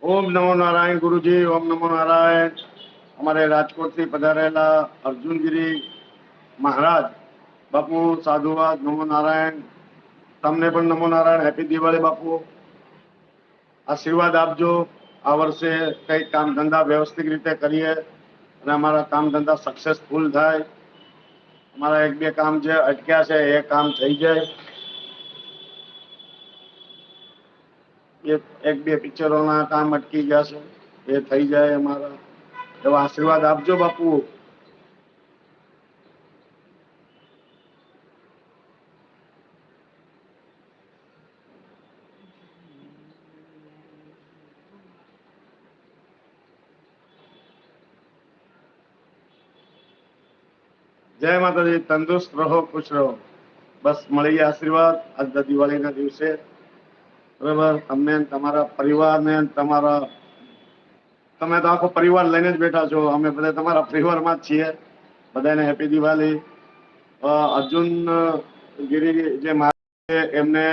ઓમ નમો નારાયણ ગુરુજી, ઓમ નમો નારાયણ। અમારે રાજકોટથી પધારેલા અર્જુનગીરી મહારાજ બાપુ સાધુવાદ, નમો નારાયણ। તમને પણ નમો નારાયણ, હેપી દિવાળી બાપુ। આશીર્વાદ આપજો, આ વર્ષે કંઈક કામ ધંધા વ્યવસ્થિત રીતે કરીએ અને અમારા કામ ધંધા સક્સેસફુલ થાય। અમારા એક બે કામ જે અટક્યા છે એ કામ થઈ જાય। એક બે પિક્ચરોના કામ અટકી ગયા છે, એ થઈ જાય અમારા। એવા આશીર્વાદ આપજો બાપુ। જય માતાજી, તંદુરસ્ત રહો, ખુશ રહો। બસ મળીએ આશીર્વાદ આજના દિવાળીના દિવસે, બરાબર। તમને તમારા પરિવારને તમારા, તમે તો આખો પરિવાર લઈને જ બેઠા છો, અમે બધા તમારા પરિવારમાં જ છીએ। બધાને હેપી દિવાળી। અર્જુન ગીરી જે મારે એમને